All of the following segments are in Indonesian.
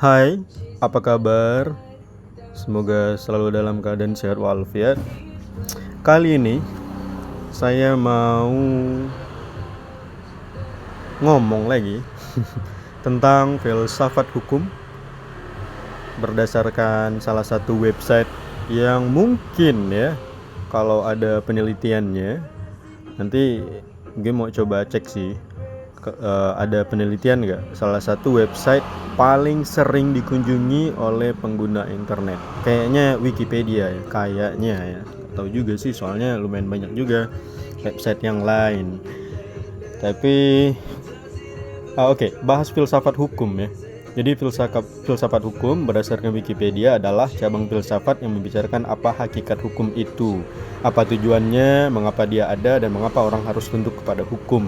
Hai, apa kabar? Semoga selalu dalam keadaan sehat walafiat. Kali ini saya mau ngomong lagi tentang filsafat hukum berdasarkan salah satu website yang mungkin ya, kalau ada penelitiannya, nanti gue mau coba cek sih. Ada penelitian nggak salah satu website paling sering dikunjungi oleh pengguna internet? Kayaknya Wikipedia ya, kayaknya ya. Tahu juga sih, soalnya lumayan banyak juga website yang lain. Tapi oke, bahas filsafat hukum ya. Jadi filsafat hukum berdasarkan Wikipedia adalah cabang filsafat yang membicarakan apa hakikat hukum itu, apa tujuannya, mengapa dia ada, dan mengapa orang harus tunduk kepada hukum.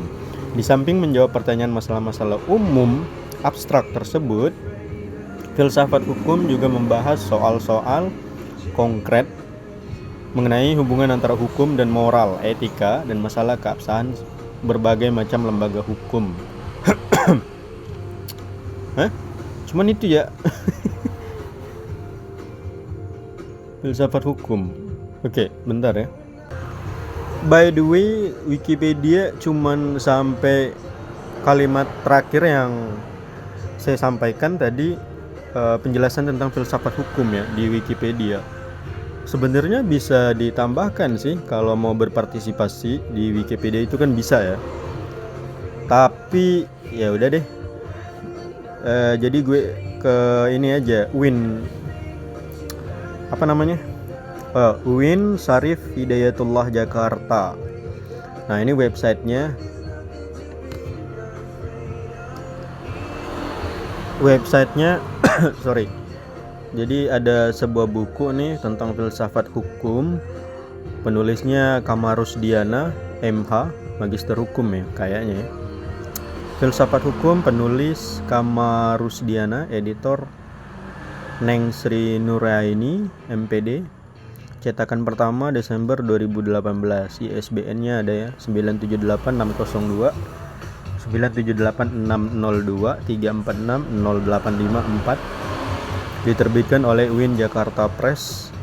Di samping menjawab pertanyaan masalah-masalah umum abstrak tersebut, filsafat hukum juga membahas soal-soal konkret mengenai hubungan antara hukum dan moral, etika, dan masalah keabsahan berbagai macam lembaga hukum. Cuman itu ya. Filsafat hukum. Oke, bentar ya. By the way, Wikipedia cuman sampai kalimat terakhir yang saya sampaikan tadi, penjelasan tentang filsafat hukum ya di Wikipedia. Sebenarnya bisa ditambahkan sih kalau mau berpartisipasi di Wikipedia itu kan bisa ya. Tapi ya udah deh. Jadi gue ke ini aja, UIN Syarif Hidayatullah Jakarta. Nah, ini websitenya. Sorry. Jadi ada sebuah buku nih tentang filsafat hukum. Penulisnya Kamarusdiana MH, Magister Hukum ya kayaknya. Filsafat hukum penulis Kamarusdiana, editor Neng Sri Nuraini MPD. Cetakan pertama Desember 2018. ISBN-nya ada ya, 978602 978602 346 0854. Diterbitkan oleh UIN Jakarta Press,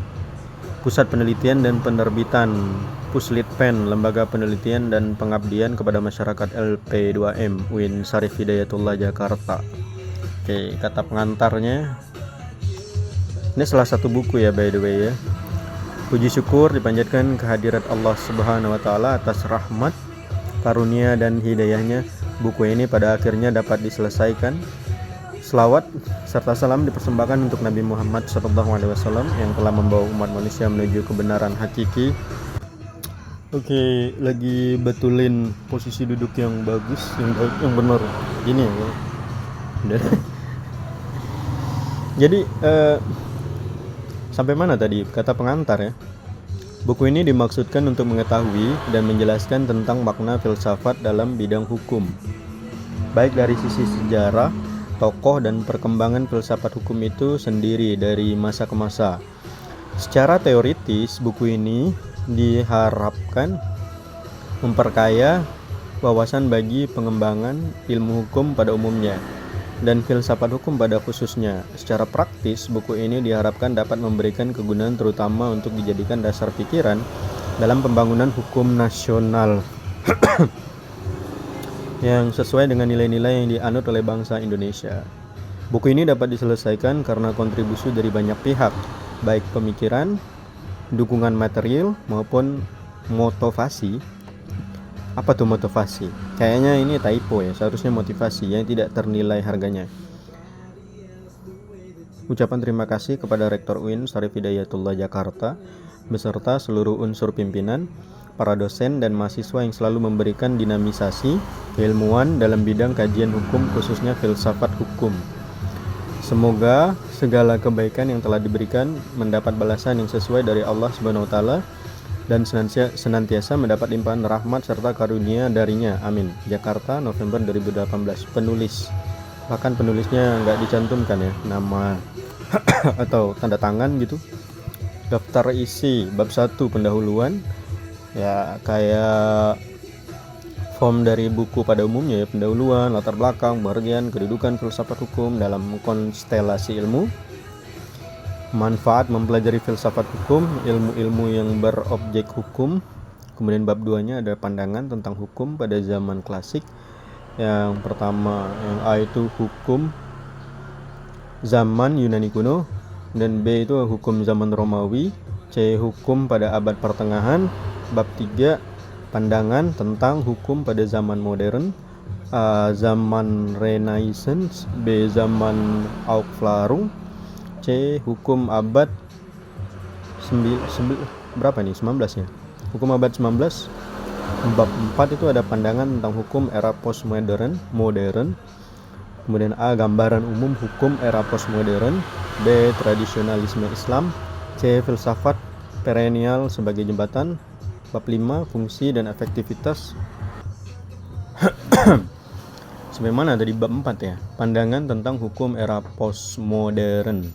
Pusat Penelitian dan Penerbitan Puslitpen, Lembaga Penelitian dan Pengabdian kepada Masyarakat LP2M, UIN Syarif Hidayatullah Jakarta. Oke, kata pengantarnya. Ini salah satu buku ya, by the way ya. Puji syukur dipanjatkan kehadirat Allah Subhanahu wa taala atas rahmat, karunia dan hidayahnya. Buku ini pada akhirnya dapat diselesaikan. Selawat serta salam dipersembahkan untuk Nabi Muhammad SAW yang telah membawa umat manusia menuju kebenaran hakiki. Oke, lagi betulin posisi duduk yang bagus, yang benar. Gini ya. Jadi sampai mana tadi kata pengantar ya? Buku ini dimaksudkan untuk mengetahui dan menjelaskan tentang makna filsafat dalam bidang hukum, baik dari sisi sejarah, tokoh, dan perkembangan filsafat hukum itu sendiri dari masa ke masa. Secara teoritis, buku ini diharapkan memperkaya wawasan bagi pengembangan ilmu hukum pada umumnya dan filsafat hukum pada khususnya. Secara praktis, buku ini diharapkan dapat memberikan kegunaan terutama untuk dijadikan dasar pikiran dalam pembangunan hukum nasional yang sesuai dengan nilai-nilai yang dianut oleh bangsa Indonesia. Buku ini dapat diselesaikan karena kontribusi dari banyak pihak, baik pemikiran, dukungan material, maupun motivasi. Apa tuh motivasi? Kayaknya ini typo ya, seharusnya motivasi yang tidak ternilai harganya. Ucapan terima kasih kepada Rektor UIN Syarif Hidayatullah Jakarta beserta seluruh unsur pimpinan, para dosen dan mahasiswa yang selalu memberikan dinamisasi keilmuan dalam bidang kajian hukum, khususnya filsafat hukum. Semoga segala kebaikan yang telah diberikan mendapat balasan yang sesuai dari Allah Subhanahu wa taala dan senantiasa mendapat limpahan rahmat serta karunia darinya. Amin. Jakarta, November 2018. Penulis, bahkan penulisnya nggak dicantumkan ya nama atau tanda tangan gitu. Daftar isi bab 1 pendahuluan ya, kayak Form dari buku pada umumnya ya, pendahuluan, latar belakang, pengertian, kedudukan filsafat hukum dalam konstelasi ilmu, manfaat mempelajari filsafat hukum, ilmu-ilmu yang berobjek hukum. Kemudian bab 2-nya ada pandangan tentang hukum pada zaman klasik. Yang pertama, yang A itu hukum zaman Yunani kuno, dan B itu hukum zaman Romawi, C hukum pada abad pertengahan, bab 3 pandangan tentang hukum pada zaman modern, A zaman Renaissance, B zaman Aufklärung, C hukum abad berapa nih? 19 ya. Hukum abad 19. Bab 4 itu ada pandangan tentang hukum era postmodern, modern. Kemudian A gambaran umum hukum era postmodern, B tradisionalisme Islam, C filsafat perennial sebagai jembatan. Bab 5 fungsi dan efektivitas. Sampai mana tadi bab 4 ya? Pandangan tentang hukum era postmodern.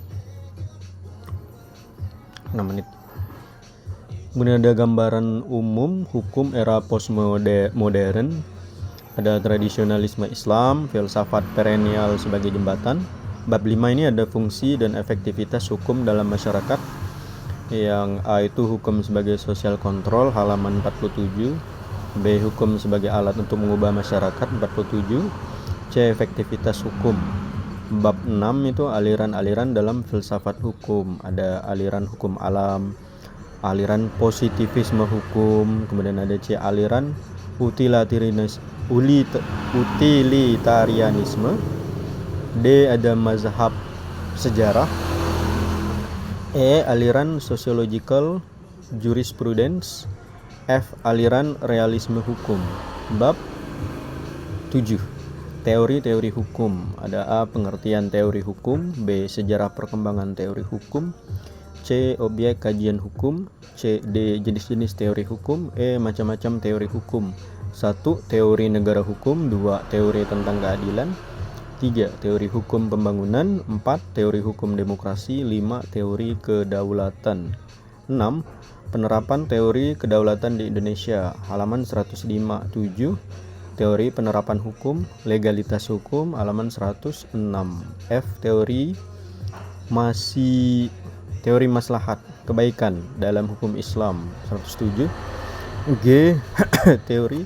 6 menit. Kemudian ada gambaran umum hukum era postmodern. Ada tradisionalisme Islam, filsafat perennial sebagai jembatan. Bab 5 ini ada fungsi dan efektivitas hukum dalam masyarakat. Yang A itu hukum sebagai social control, halaman 47. B hukum sebagai alat untuk mengubah masyarakat, 47. C efektivitas hukum. Bab 6 itu aliran-aliran dalam filsafat hukum. Ada aliran hukum alam, aliran positivisme hukum, kemudian ada C aliran utilitarianisme, D ada mazhab sejarah, E aliran sociological jurisprudence, F aliran realisme hukum. Bab 7 teori-teori hukum. Ada A pengertian teori hukum, B sejarah perkembangan teori hukum, C objek kajian hukum, C D jenis-jenis teori hukum, E macam-macam teori hukum. 1 teori negara hukum, 2 teori tentang keadilan, 3 teori hukum pembangunan, 4 teori hukum demokrasi, 5 teori kedaulatan. 6 penerapan teori kedaulatan di Indonesia, halaman 105. 7 teori penerapan hukum, legalitas hukum, halaman 106. F teori maslahat kebaikan dalam hukum Islam, 107. G teori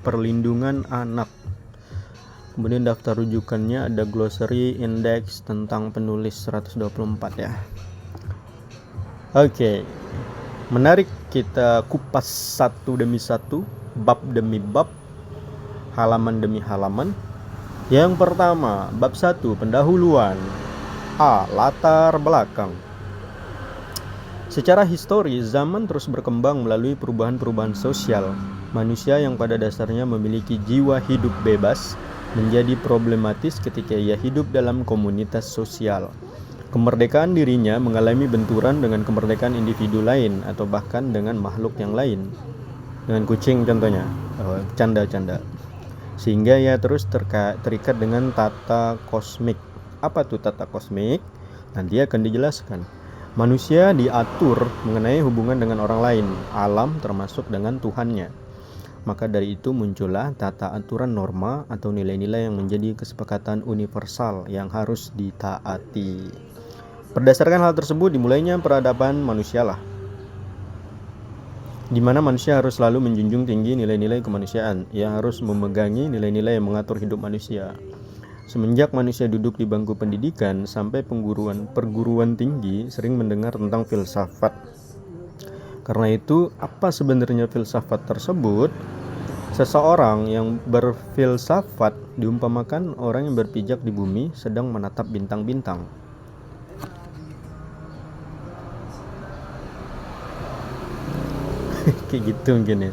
perlindungan anak. Kemudian daftar rujukannya ada glossary indeks tentang penulis, 124 ya. Oke. Menarik, kita kupas satu demi satu, bab demi bab, halaman demi halaman. Yang pertama, bab 1 pendahuluan. A. Latar belakang. Secara historis, zaman terus berkembang melalui perubahan-perubahan sosial. Manusia yang pada dasarnya memiliki jiwa hidup bebas menjadi problematis ketika ia hidup dalam komunitas sosial. Kemerdekaan dirinya mengalami benturan dengan kemerdekaan individu lain atau bahkan dengan makhluk yang lain. Dengan kucing contohnya, canda-canda. Sehingga ia terus terikat dengan tata kosmik. Apa tuh tata kosmik? Nanti akan dijelaskan. Manusia diatur mengenai hubungan dengan orang lain, alam termasuk dengan Tuhannya. Maka dari itu muncullah tata aturan norma atau nilai-nilai yang menjadi kesepakatan universal yang harus ditaati. Berdasarkan hal tersebut dimulainya peradaban manusialah, di mana manusia harus selalu menjunjung tinggi nilai-nilai kemanusiaan. Ia harus memegangi nilai-nilai yang mengatur hidup manusia. Semenjak manusia duduk di bangku pendidikan sampai perguruan tinggi sering mendengar tentang filsafat. Karena itu, apa sebenarnya filsafat tersebut? Seseorang yang berfilsafat diumpamakan orang yang berpijak di bumi sedang menatap bintang-bintang. Kayak gitu mungkin ya.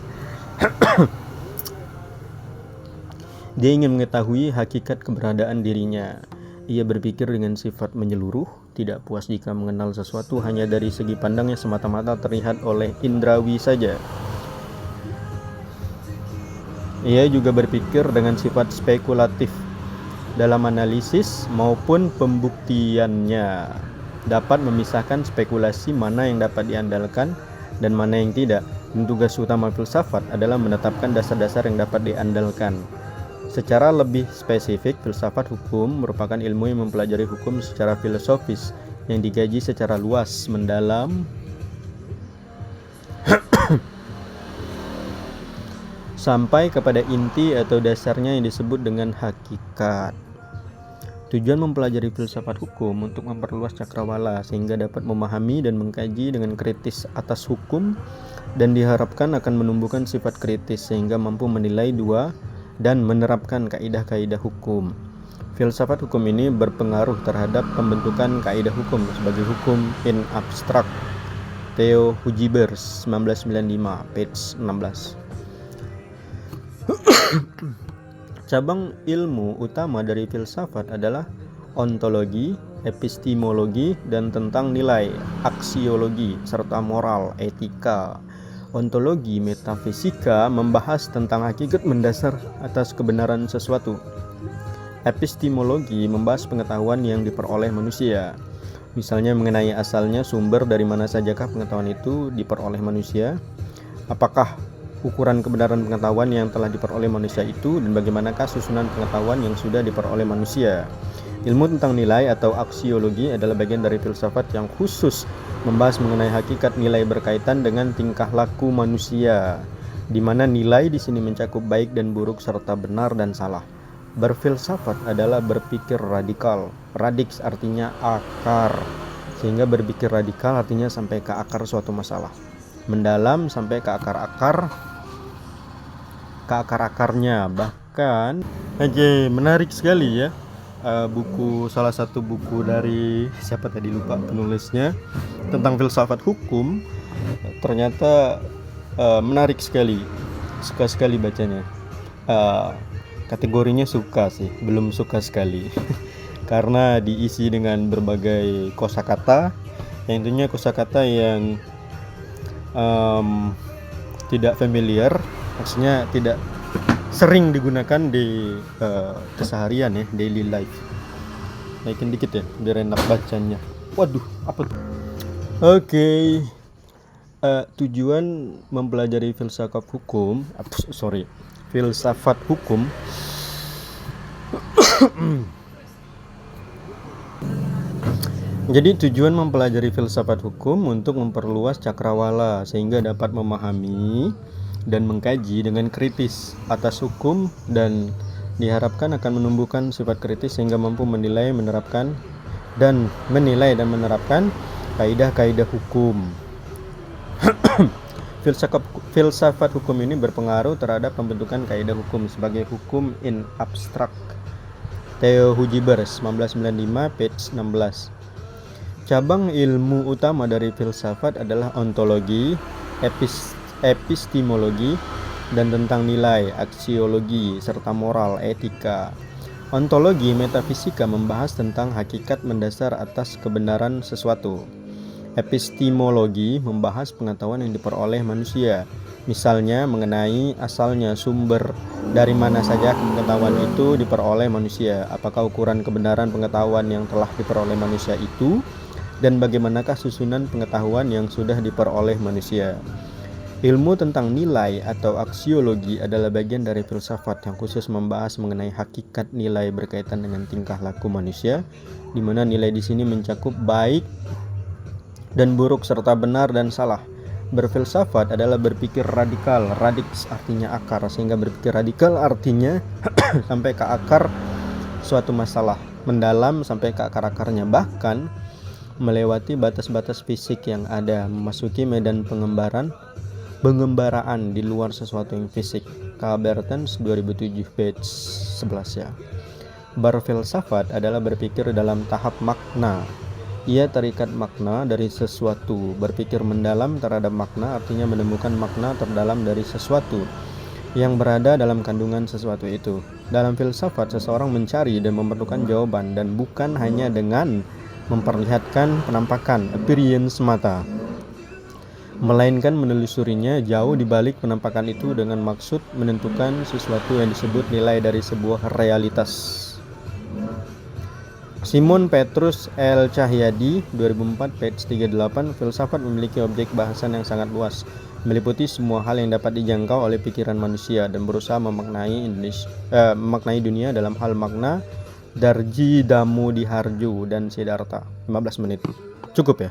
Dia ingin mengetahui hakikat keberadaan dirinya. Ia berpikir dengan sifat menyeluruh, tidak puas jika mengenal sesuatu hanya dari segi pandang yang semata-mata terlihat oleh indrawi saja. Ia juga berpikir dengan sifat spekulatif dalam analisis maupun pembuktiannya. Dapat memisahkan spekulasi mana yang dapat diandalkan dan mana yang tidak. Dan tugas utama filsafat adalah menetapkan dasar-dasar yang dapat diandalkan. Secara lebih spesifik, filsafat hukum merupakan ilmu yang mempelajari hukum secara filosofis yang digaji secara luas, mendalam, sampai kepada inti atau dasarnya yang disebut dengan hakikat. Tujuan mempelajari filsafat hukum untuk memperluas cakrawala sehingga dapat memahami dan mengkaji dengan kritis atas hukum, dan diharapkan akan menumbuhkan sifat kritis sehingga mampu menilai dua dan menerapkan kaidah-kaidah hukum. Filsafat hukum ini berpengaruh terhadap pembentukan kaidah hukum sebagai hukum in abstract. Theo Hugibers 1995, page 16. Cabang ilmu utama dari filsafat adalah ontologi, epistemologi, dan tentang nilai, aksiologi, serta moral, etika. Ontologi metafisika membahas tentang hakikat mendasar atas kebenaran sesuatu. Epistemologi membahas pengetahuan yang diperoleh manusia, misalnya mengenai asalnya sumber dari mana sajakah pengetahuan itu diperoleh manusia, apakah ukuran kebenaran pengetahuan yang telah diperoleh manusia itu, dan bagaimanakah susunan pengetahuan yang sudah diperoleh manusia. Ilmu tentang nilai atau aksiologi adalah bagian dari filsafat yang khusus membahas mengenai hakikat nilai berkaitan dengan tingkah laku manusia, di mana nilai di sini mencakup baik dan buruk serta benar dan salah. Berfilsafat adalah berpikir radikal. Radix artinya akar, sehingga berpikir radikal artinya sampai ke akar suatu masalah, mendalam sampai ke akar-akarnya. Bahkan menarik sekali ya, salah satu buku dari siapa tadi, lupa penulisnya, tentang filsafat hukum. Ternyata menarik sekali, suka sekali bacanya. Kategorinya suka sih, belum suka sekali karena diisi dengan berbagai kosakata, yang intinya kosakata yang tidak familiar, maksudnya tidak sering digunakan di keseharian ya, daily life. Naikin dikit ya biar enak bacanya. Waduh, apa tuh? Oke. Tujuan mempelajari filsafat hukum Jadi tujuan mempelajari filsafat hukum untuk memperluas cakrawala sehingga dapat memahami dan mengkaji dengan kritis atas hukum, dan diharapkan akan menumbuhkan sifat kritis sehingga mampu menilai, menerapkan dan menerapkan kaidah-kaidah hukum. Filsafat hukum ini berpengaruh terhadap pembentukan kaidah hukum sebagai hukum in abstract. Theo Hugibers 1995, page 16. Cabang ilmu utama dari filsafat adalah ontologi, epistemologi, dan tentang nilai, aksiologi, serta moral, etika. Ontologi metafisika membahas tentang hakikat mendasar atas kebenaran sesuatu. Epistemologi membahas pengetahuan yang diperoleh manusia, misalnya mengenai asalnya sumber dari mana saja pengetahuan itu diperoleh manusia, apakah ukuran kebenaran pengetahuan yang telah diperoleh manusia itu, dan bagaimanakah susunan pengetahuan yang sudah diperoleh manusia. Ilmu tentang nilai atau aksiologi adalah bagian dari filsafat yang khusus membahas mengenai hakikat nilai berkaitan dengan tingkah laku manusia, di mana nilai di sini mencakup baik dan buruk serta benar dan salah. Berfilsafat adalah berpikir radikal. Radix artinya akar, sehingga berpikir radikal artinya sampai ke akar suatu masalah, mendalam sampai ke akar-akarnya, bahkan melewati batas-batas fisik yang ada, memasuki medan pengembaraan di luar sesuatu yang fisik. Kalbertens 2007, page 11 ya. Berfilsafat adalah berpikir dalam tahap makna. Ia terikat makna dari sesuatu. Berpikir mendalam terhadap makna artinya menemukan makna terdalam dari sesuatu yang berada dalam kandungan sesuatu itu. Dalam filsafat, seseorang mencari dan memerlukan jawaban, dan bukan hanya dengan memperlihatkan penampakan, appearance semata, melainkan menelusurinya jauh di balik penampakan itu dengan maksud menentukan sesuatu yang disebut nilai dari sebuah realitas. Simon Petrus L. Cahyadi 2004, page 38. Filsafat memiliki objek bahasan yang sangat luas, meliputi semua hal yang dapat dijangkau oleh pikiran manusia dan berusaha memaknai dunia dalam hal makna Darji Damu Diharju dan Siddhartha. 15 menit. Cukup ya?